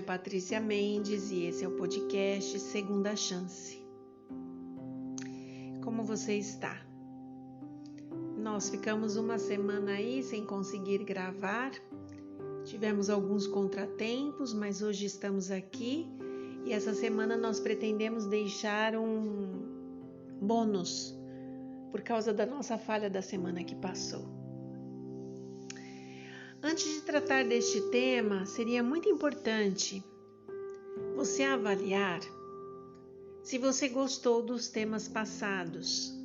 Patrícia Mendes e esse é o podcast Segunda Chance. Como você está? Nós ficamos uma semana aí sem conseguir gravar, tivemos alguns contratempos, mas hoje estamos aqui e essa semana nós pretendemos deixar um bônus por causa da nossa falha da semana que passou. Antes de tratar deste tema, seria muito importante você avaliar se você gostou dos temas passados.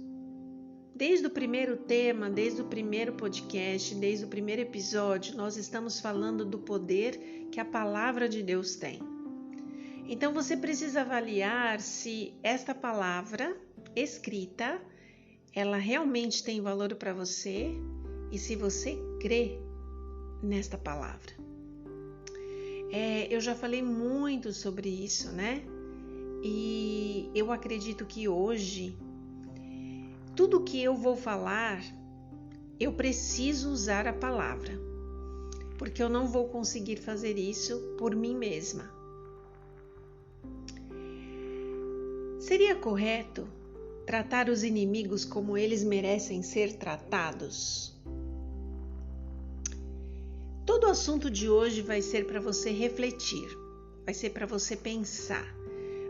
Desde o primeiro tema, desde o primeiro podcast, desde o primeiro episódio, nós estamos falando do poder que a palavra de Deus tem. Então você precisa avaliar se esta palavra escrita, ela realmente tem valor para você e se você crê nesta palavra. Eu já falei muito sobre isso, né? E eu acredito que hoje, tudo que eu vou falar, eu preciso usar a palavra, porque eu não vou conseguir fazer isso por mim mesma. Seria correto tratar os inimigos como eles merecem ser tratados? Todo o assunto de hoje vai ser para você refletir, vai ser para você pensar,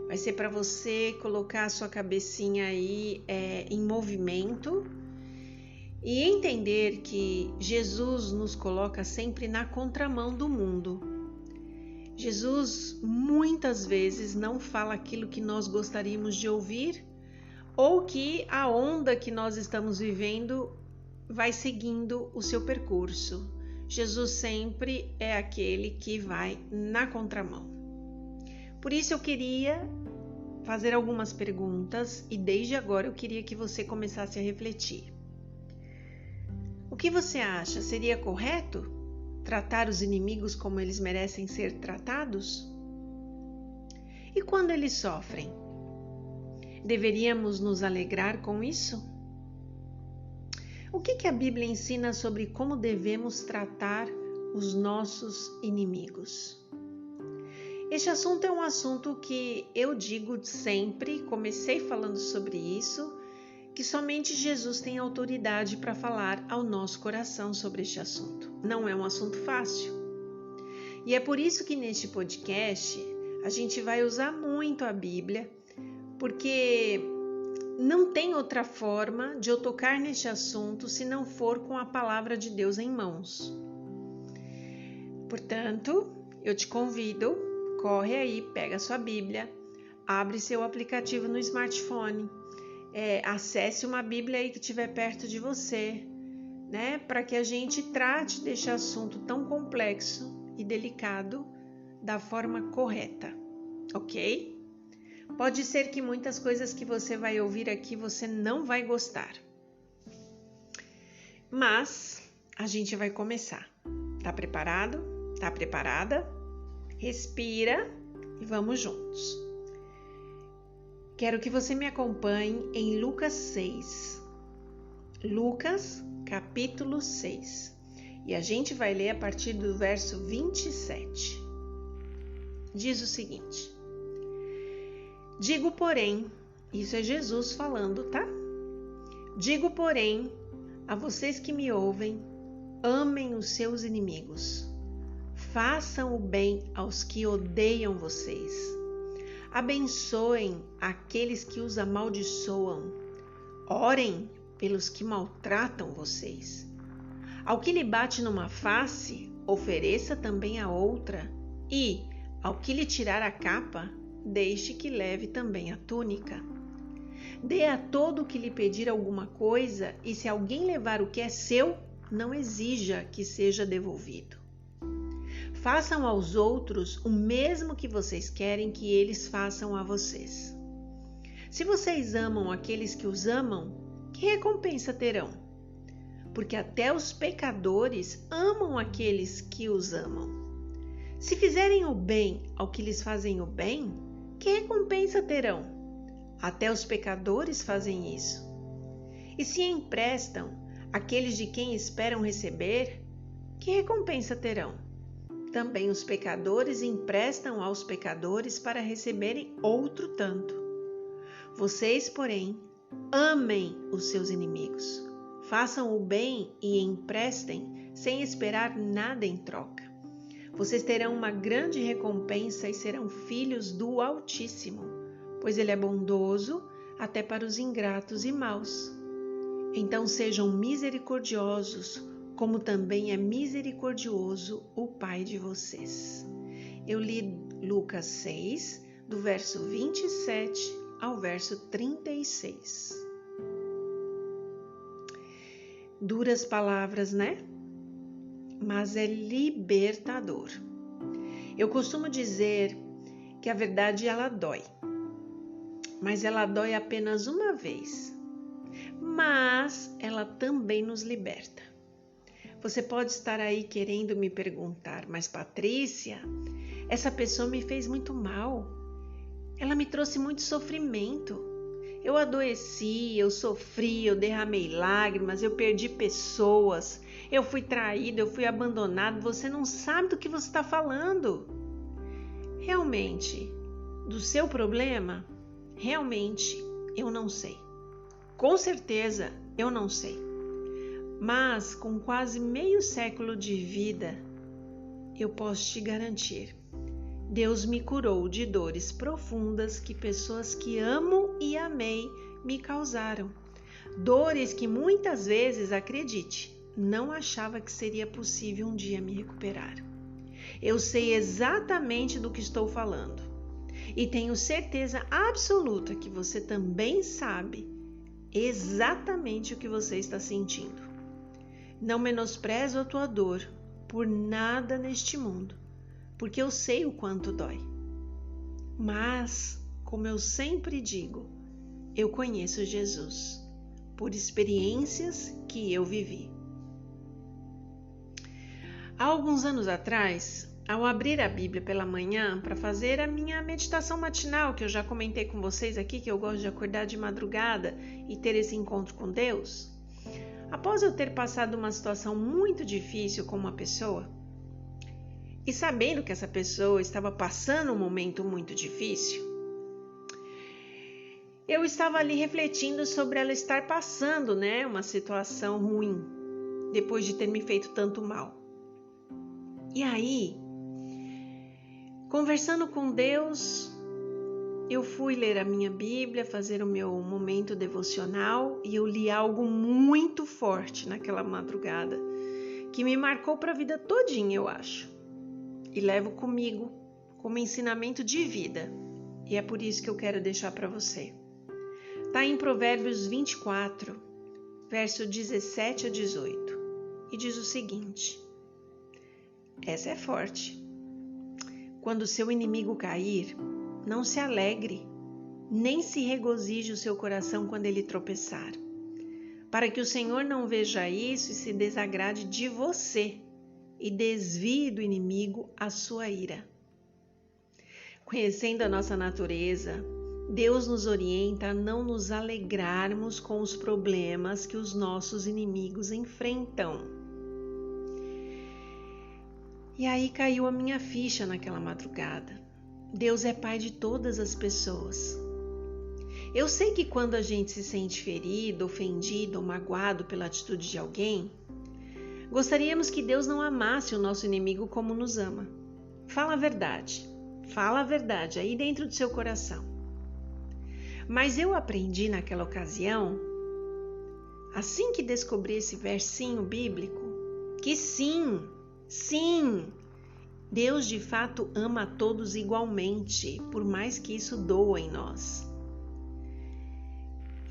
vai ser para você colocar a sua cabecinha aí em movimento e entender que Jesus nos coloca sempre na contramão do mundo. Jesus muitas vezes não fala aquilo que nós gostaríamos de ouvir ou que a onda que nós estamos vivendo vai seguindo o seu percurso. Jesus sempre é aquele que vai na contramão. Por isso eu queria fazer algumas perguntas e desde agora eu queria que você começasse a refletir. O que você acha? Seria correto tratar os inimigos como eles merecem ser tratados? E quando eles sofrem? Deveríamos nos alegrar com isso? O que a Bíblia ensina sobre como devemos tratar os nossos inimigos? Este assunto é um assunto que eu digo sempre, comecei falando sobre isso, que somente Jesus tem autoridade para falar ao nosso coração sobre este assunto. Não é um assunto fácil. E é por isso que neste podcast a gente vai usar muito a Bíblia, porque não tem outra forma de eu tocar neste assunto se não for com a palavra de Deus em mãos. Portanto, eu te convido, corre aí, pega a sua Bíblia, abre seu aplicativo no smartphone, acesse uma Bíblia aí que estiver perto de você, né, para que a gente trate deste assunto tão complexo e delicado da forma correta, ok? Pode ser que muitas coisas que você vai ouvir aqui você não vai gostar. Mas a gente vai começar. Tá preparado? Tá preparada? Respira e vamos juntos. Quero que você me acompanhe em Lucas 6. Lucas, capítulo 6. E a gente vai ler a partir do verso 27. Diz o seguinte: Digo, porém, isso é Jesus falando, tá? Digo, porém, a vocês que me ouvem, amem os seus inimigos. Façam o bem aos que odeiam vocês. Abençoem aqueles que os amaldiçoam. Orem pelos que maltratam vocês. Ao que lhe bate numa face, ofereça também a outra. E, ao que lhe tirar a capa, deixe que leve também a túnica. Dê a todo o que lhe pedir alguma coisa, e se alguém levar o que é seu, não exija que seja devolvido. Façam aos outros o mesmo que vocês querem que eles façam a vocês. Se vocês amam aqueles que os amam, que recompensa terão? Porque até os pecadores amam aqueles que os amam. Se fizerem o bem ao que lhes fazem o bem, que recompensa terão? Até os pecadores fazem isso. E se emprestam àqueles de quem esperam receber, que recompensa terão? Também os pecadores emprestam aos pecadores para receberem outro tanto. Vocês, porém, amem os seus inimigos. Façam o bem e emprestem sem esperar nada em troca. Vocês terão uma grande recompensa e serão filhos do Altíssimo, pois Ele é bondoso até para os ingratos e maus. Então sejam misericordiosos, como também é misericordioso o Pai de vocês. Eu li Lucas 6, do verso 27 ao verso 36. Duras palavras, né? Mas é libertador. Eu costumo dizer que a verdade ela dói, mas ela dói apenas uma vez. Mas ela também nos liberta. Você pode estar aí querendo me perguntar, mas Patrícia, essa pessoa me fez muito mal. Ela me trouxe muito sofrimento. Eu adoeci, eu sofri, eu derramei lágrimas, eu perdi pessoas, eu fui traído, eu fui abandonado. Você não sabe do que você está falando. Realmente, do seu problema, realmente eu não sei. Com certeza eu não sei. Mas com quase meio século de vida, eu posso te garantir. Deus me curou de dores profundas que pessoas que amo e amei me causaram. Dores que muitas vezes, acredite, não achava que seria possível um dia me recuperar. Eu sei exatamente do que estou falando. E tenho certeza absoluta que você também sabe exatamente o que você está sentindo. Não menosprezo a tua dor por nada neste mundo, porque eu sei o quanto dói. Mas, como eu sempre digo, eu conheço Jesus por experiências que eu vivi. Há alguns anos atrás, ao abrir a Bíblia pela manhã para fazer a minha meditação matinal, que eu já comentei com vocês aqui, que eu gosto de acordar de madrugada e ter esse encontro com Deus, após eu ter passado uma situação muito difícil com uma pessoa, e sabendo que essa pessoa estava passando um momento muito difícil, eu estava ali refletindo sobre ela estar passando, uma situação ruim, depois de ter me feito tanto mal. E aí, conversando com Deus, eu fui ler a minha Bíblia, fazer o meu momento devocional, e eu li algo muito forte naquela madrugada, que me marcou para a vida todinha, eu acho. E levo comigo como ensinamento de vida. E é por isso que eu quero deixar para você. Está em Provérbios 24, verso 17 a 18. E diz o seguinte: essa é forte. Quando seu inimigo cair, não se alegre, nem se regozije o seu coração quando ele tropeçar, para que o Senhor não veja isso e se desagrade de você e desvie do inimigo a sua ira. Conhecendo a nossa natureza, Deus nos orienta a não nos alegrarmos com os problemas que os nossos inimigos enfrentam. E aí caiu a minha ficha naquela madrugada. Deus é Pai de todas as pessoas. Eu sei que quando a gente se sente ferido, ofendido ou magoado pela atitude de alguém, gostaríamos que Deus não amasse o nosso inimigo como nos ama. Fala a verdade aí dentro do seu coração. Mas eu aprendi naquela ocasião, assim que descobri esse versinho bíblico, que sim, Deus de fato ama a todos igualmente, por mais que isso doa em nós.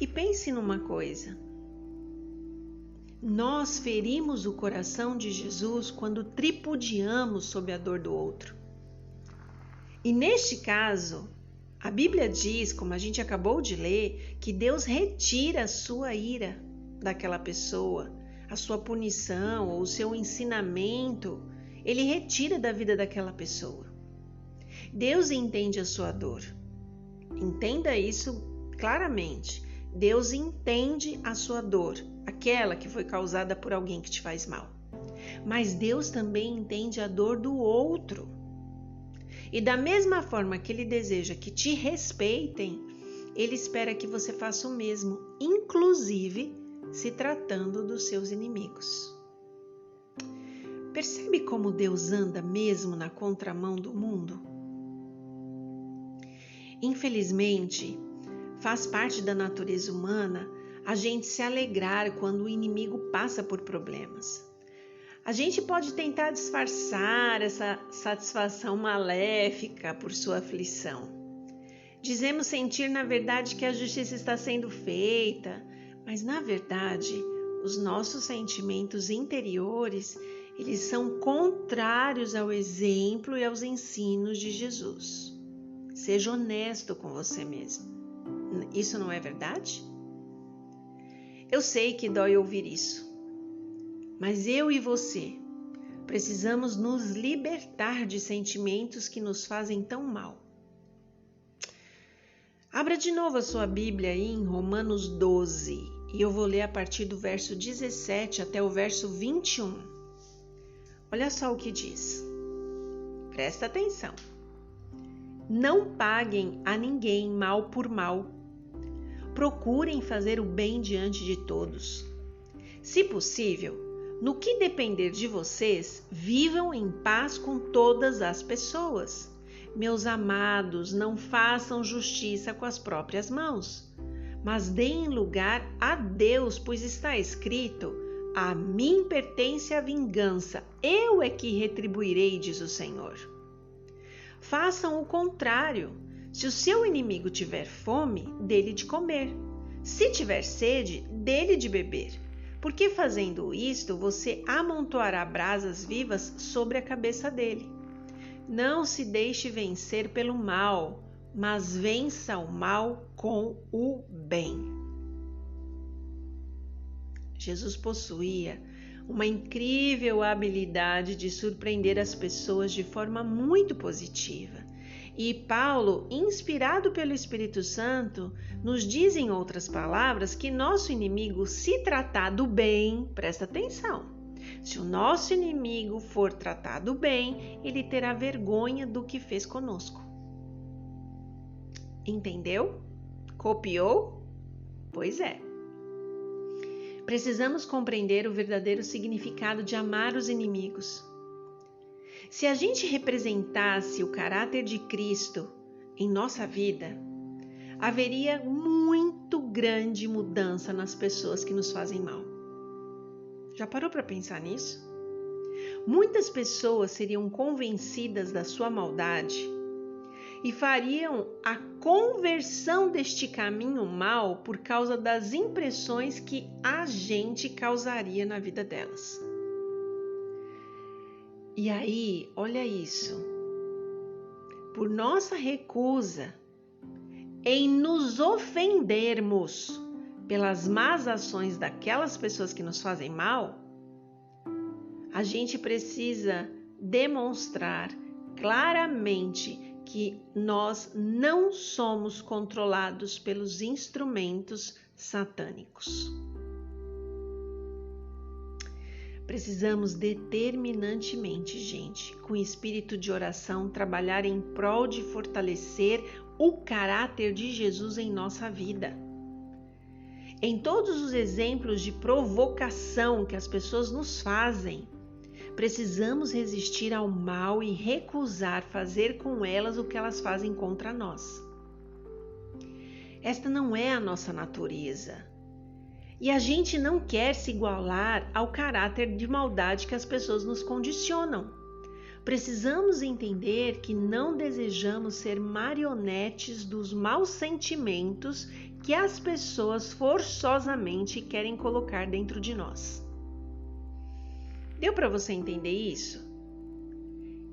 E pense numa coisa. Nós ferimos o coração de Jesus quando tripudiamos sob a dor do outro. E neste caso, a Bíblia diz, como a gente acabou de ler, que Deus retira a sua ira daquela pessoa, a sua punição ou o seu ensinamento, Ele retira da vida daquela pessoa. Deus entende a sua dor. Entenda isso claramente. Deus entende a sua dor, aquela que foi causada por alguém que te faz mal. Mas Deus também entende a dor do outro. E da mesma forma que Ele deseja que te respeitem, Ele espera que você faça o mesmo, inclusive se tratando dos seus inimigos. Percebe como Deus anda mesmo na contramão do mundo? Infelizmente, faz parte da natureza humana a gente se alegrar quando o inimigo passa por problemas. A gente pode tentar disfarçar essa satisfação maléfica por sua aflição. Dizemos sentir, na verdade, que a justiça está sendo feita, mas, na verdade, os nossos sentimentos interiores, eles são contrários ao exemplo e aos ensinos de Jesus. Seja honesto com você mesmo. Isso não é verdade? Eu sei que dói ouvir isso, mas eu e você precisamos nos libertar de sentimentos que nos fazem tão mal. Abra de novo a sua Bíblia aí em Romanos 12 e eu vou ler a partir do verso 17 até o verso 21. Olha só o que diz. Presta atenção. Não paguem a ninguém mal por mal. Procurem fazer o bem diante de todos. Se possível, no que depender de vocês, vivam em paz com todas as pessoas. Meus amados, não façam justiça com as próprias mãos, mas deem lugar a Deus, pois está escrito: a mim pertence a vingança, eu é que retribuirei, diz o Senhor. Façam o contrário. Se o seu inimigo tiver fome, dê-lhe de comer. Se tiver sede, dê-lhe de beber. Porque fazendo isto, você amontoará brasas vivas sobre a cabeça dele. Não se deixe vencer pelo mal, mas vença o mal com o bem. Jesus possuía uma incrível habilidade de surpreender as pessoas de forma muito positiva. E Paulo, inspirado pelo Espírito Santo, nos diz em outras palavras que nosso inimigo, se tratado bem, presta atenção, se o nosso inimigo for tratado bem, ele terá vergonha do que fez conosco. Entendeu? Copiou? Pois é. Precisamos compreender o verdadeiro significado de amar os inimigos. Se a gente representasse o caráter de Cristo em nossa vida, haveria muito grande mudança nas pessoas que nos fazem mal. Já parou para pensar nisso? Muitas pessoas seriam convencidas da sua maldade e fariam a conversão deste caminho mal por causa das impressões que a gente causaria na vida delas. E aí, olha isso, por nossa recusa em nos ofendermos pelas más ações daquelas pessoas que nos fazem mal, a gente precisa demonstrar claramente que nós não somos controlados pelos instrumentos satânicos. Precisamos determinantemente, gente, com espírito de oração, trabalhar em prol de fortalecer o caráter de Jesus em nossa vida. Em todos os exemplos de provocação que as pessoas nos fazem, precisamos resistir ao mal e recusar fazer com elas o que elas fazem contra nós. Esta não é a nossa natureza. E a gente não quer se igualar ao caráter de maldade que as pessoas nos condicionam. Precisamos entender que não desejamos ser marionetes dos maus sentimentos que as pessoas forçosamente querem colocar dentro de nós. Deu para você entender isso?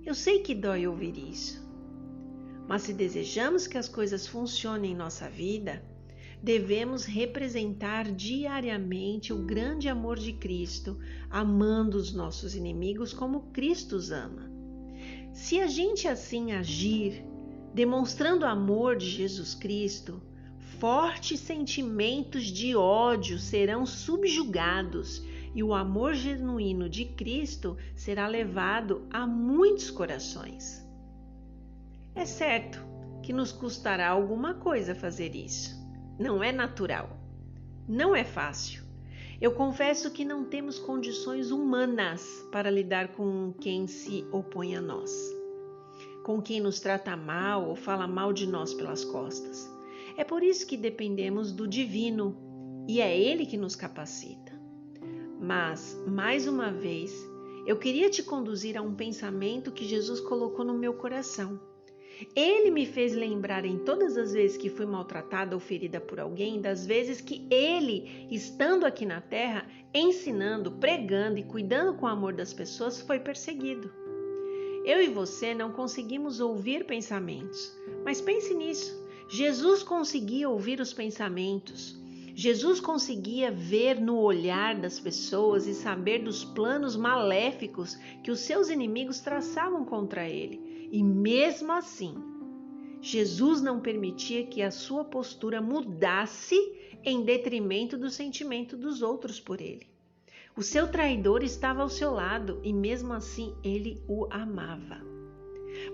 Eu sei que dói ouvir isso, mas se desejamos que as coisas funcionem em nossa vida, devemos representar diariamente o grande amor de Cristo, amando os nossos inimigos como Cristo os ama. Se a gente assim agir, demonstrando o amor de Jesus Cristo, fortes sentimentos de ódio serão subjugados e o amor genuíno de Cristo será levado a muitos corações. É certo que nos custará alguma coisa fazer isso. Não é natural. Não é fácil. Eu confesso que não temos condições humanas para lidar com quem se opõe a nós, com quem nos trata mal ou fala mal de nós pelas costas. É por isso que dependemos do divino e é Ele que nos capacita. Mas, mais uma vez, eu queria te conduzir a um pensamento que Jesus colocou no meu coração. Ele me fez lembrar em todas as vezes que fui maltratada ou ferida por alguém, das vezes que Ele, estando aqui na terra, ensinando, pregando e cuidando com o amor das pessoas, foi perseguido. Eu e você não conseguimos ouvir pensamentos, mas pense nisso. Jesus conseguia ouvir os pensamentos. Jesus conseguia ver no olhar das pessoas e saber dos planos maléficos que os seus inimigos traçavam contra ele. E mesmo assim, Jesus não permitia que a sua postura mudasse em detrimento do sentimento dos outros por ele. O seu traidor estava ao seu lado e mesmo assim ele o amava.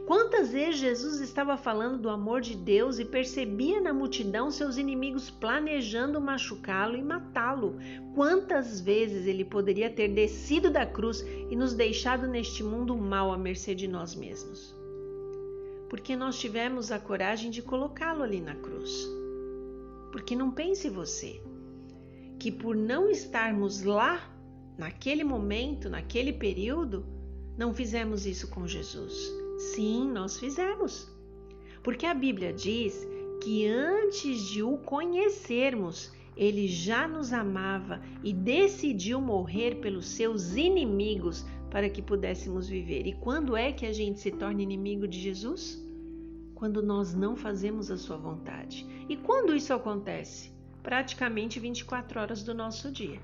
Quantas vezes Jesus estava falando do amor de Deus e percebia na multidão seus inimigos planejando machucá-lo e matá-lo? Quantas vezes ele poderia ter descido da cruz e nos deixado neste mundo mal à mercê de nós mesmos? Porque nós tivemos a coragem de colocá-lo ali na cruz. Porque não pense você que por não estarmos lá, naquele momento, naquele período, não fizemos isso com Jesus. Sim, nós fizemos. Porque a Bíblia diz que antes de o conhecermos, ele já nos amava e decidiu morrer pelos seus inimigos para que pudéssemos viver. E quando é que a gente se torna inimigo de Jesus? Quando nós não fazemos a sua vontade. E quando isso acontece? Praticamente 24 horas do nosso dia.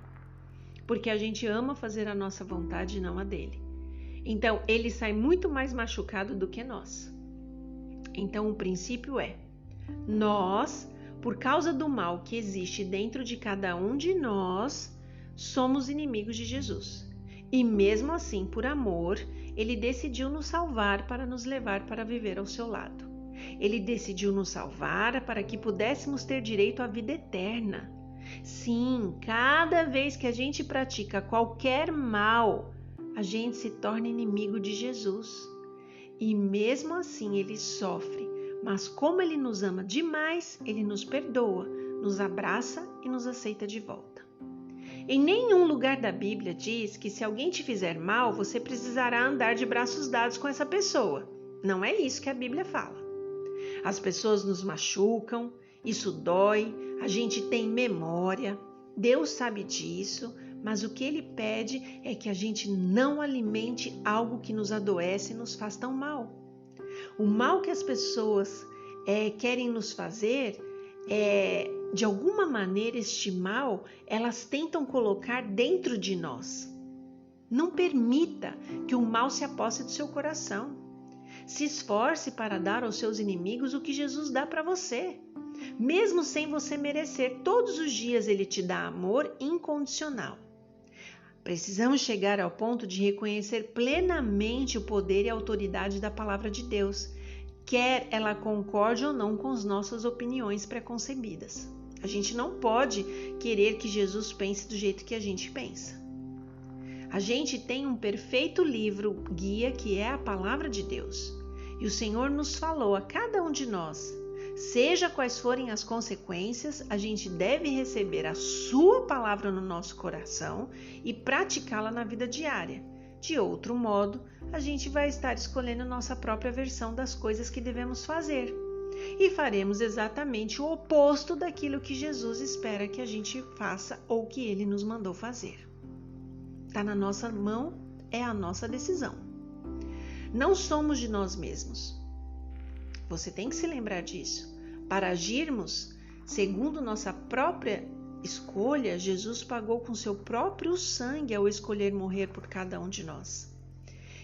Porque a gente ama fazer a nossa vontade e não a dele. Então, ele sai muito mais machucado do que nós. Então, o princípio é: nós, por causa do mal que existe dentro de cada um de nós, somos inimigos de Jesus. E mesmo assim, por amor, ele decidiu nos salvar para nos levar para viver ao seu lado. Ele decidiu nos salvar para que pudéssemos ter direito à vida eterna. Sim, cada vez que a gente pratica qualquer mal, a gente se torna inimigo de Jesus. E mesmo assim ele sofre, mas como ele nos ama demais, ele nos perdoa, nos abraça e nos aceita de volta. Em nenhum lugar da Bíblia diz que se alguém te fizer mal, você precisará andar de braços dados com essa pessoa. Não é isso que a Bíblia fala. As pessoas nos machucam, isso dói, a gente tem memória, Deus sabe disso, mas o que ele pede é que a gente não alimente algo que nos adoece e nos faz tão mal. O mal que as pessoas querem nos fazer, de alguma maneira este mal, elas tentam colocar dentro de nós. Não permita que o mal se aposse do seu coração. Se esforce para dar aos seus inimigos o que Jesus dá para você. Mesmo sem você merecer, todos os dias ele te dá amor incondicional. Precisamos chegar ao ponto de reconhecer plenamente o poder e a autoridade da palavra de Deus, quer ela concorde ou não com as nossas opiniões preconcebidas. A gente não pode querer que Jesus pense do jeito que a gente pensa. A gente tem um perfeito livro guia que é a palavra de Deus. E o Senhor nos falou a cada um de nós, seja quais forem as consequências, a gente deve receber a sua palavra no nosso coração e praticá-la na vida diária. De outro modo, a gente vai estar escolhendo nossa própria versão das coisas que devemos fazer. E faremos exatamente o oposto daquilo que Jesus espera que a gente faça ou que ele nos mandou fazer. Está na nossa mão, é a nossa decisão. Não somos de nós mesmos. Você tem que se lembrar disso. Para agirmos segundo nossa própria escolha, Jesus pagou com seu próprio sangue ao escolher morrer por cada um de nós.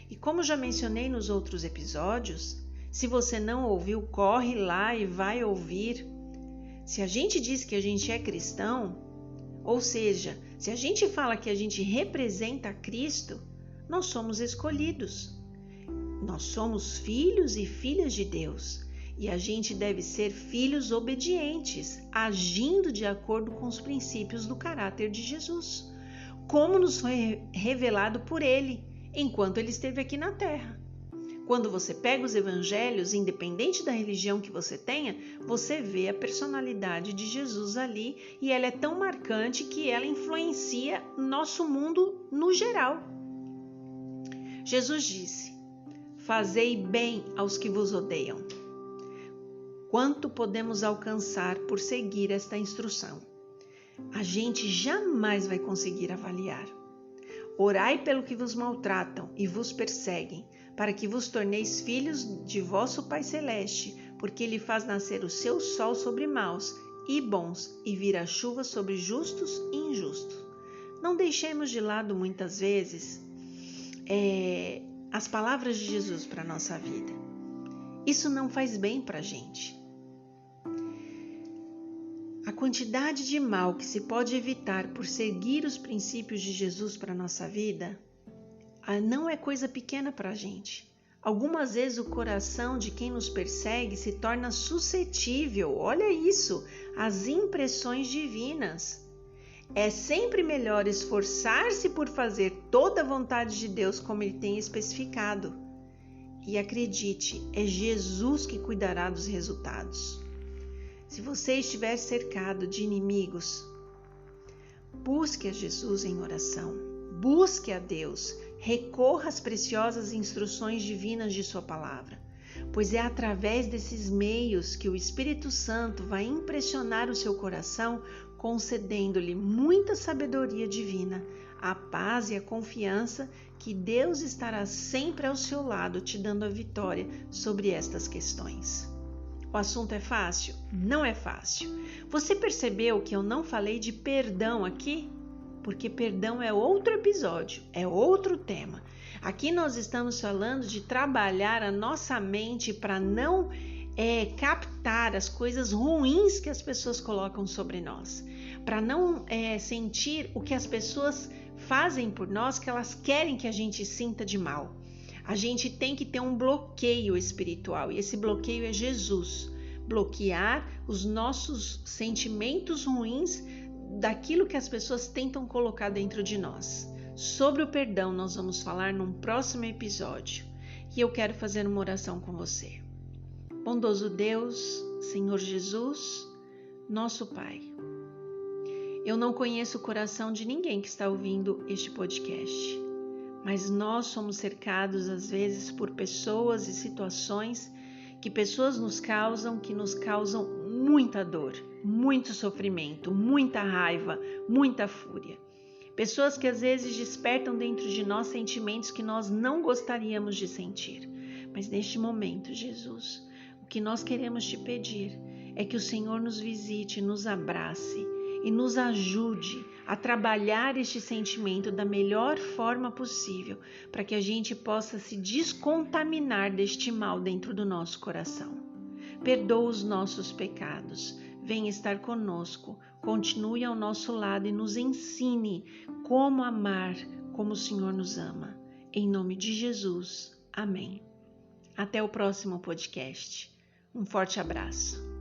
E como já mencionei nos outros episódios, se você não ouviu, corre lá e vai ouvir. Se a gente diz que a gente é cristão, ou seja, Se a gente fala que a gente representa Cristo, nós somos escolhidos. Nós somos filhos e filhas de Deus. E a gente deve ser filhos obedientes, agindo de acordo com os princípios do caráter de Jesus, como nos foi revelado por Ele, enquanto Ele esteve aqui na Terra. Quando você pega os evangelhos, independente da religião que você tenha, você vê a personalidade de Jesus ali e ela é tão marcante que ela influencia nosso mundo no geral. Jesus disse: fazei bem aos que vos odeiam. Quanto podemos alcançar por seguir esta instrução? A gente jamais vai conseguir avaliar. Orai pelo que vos maltratam e vos perseguem, para que vos torneis filhos de vosso Pai Celeste, porque Ele faz nascer o seu sol sobre maus e bons e vir a chuva sobre justos e injustos. Não deixemos de lado muitas vezes as palavras de Jesus para a nossa vida. Isso não faz bem para a gente. A quantidade de mal que se pode evitar por seguir os princípios de Jesus para a nossa vida não é coisa pequena para a gente. Algumas vezes o coração de quem nos persegue se torna suscetível, olha isso, às impressões divinas. É sempre melhor esforçar-se por fazer toda a vontade de Deus como Ele tem especificado. E acredite, é Jesus que cuidará dos resultados. Se você estiver cercado de inimigos, busque a Jesus em oração, busque a Deus, recorra às preciosas instruções divinas de sua palavra, pois é através desses meios que o Espírito Santo vai impressionar o seu coração, concedendo-lhe muita sabedoria divina, a paz e a confiança que Deus estará sempre ao seu lado, te dando a vitória sobre estas questões. O assunto é fácil? Não é fácil. Você percebeu que eu não falei de perdão aqui? Porque perdão é outro episódio, é outro tema. Aqui nós estamos falando de trabalhar a nossa mente para não captar as coisas ruins que as pessoas colocam sobre nós, para não sentir o que as pessoas fazem por nós, que elas querem que a gente sinta de mal. A gente tem que ter um bloqueio espiritual e esse bloqueio é Jesus. Bloquear os nossos sentimentos ruins daquilo que as pessoas tentam colocar dentro de nós. Sobre o perdão nós vamos falar num próximo episódio e eu quero fazer uma oração com você. Bondoso Deus, Senhor Jesus, nosso Pai. Eu não conheço o coração de ninguém que está ouvindo este podcast, mas nós somos cercados às vezes por pessoas e situações que pessoas nos causam muita dor, muito sofrimento, muita raiva, muita fúria. Pessoas que às vezes despertam dentro de nós sentimentos que nós não gostaríamos de sentir. Mas neste momento, Jesus, o que nós queremos te pedir é que o Senhor nos visite, nos abrace e nos ajude a trabalhar este sentimento da melhor forma possível, para que a gente possa se descontaminar deste mal dentro do nosso coração. Perdoa os nossos pecados, venha estar conosco, continue ao nosso lado e nos ensine como amar, como o Senhor nos ama. Em nome de Jesus, amém. Até o próximo podcast. Um forte abraço.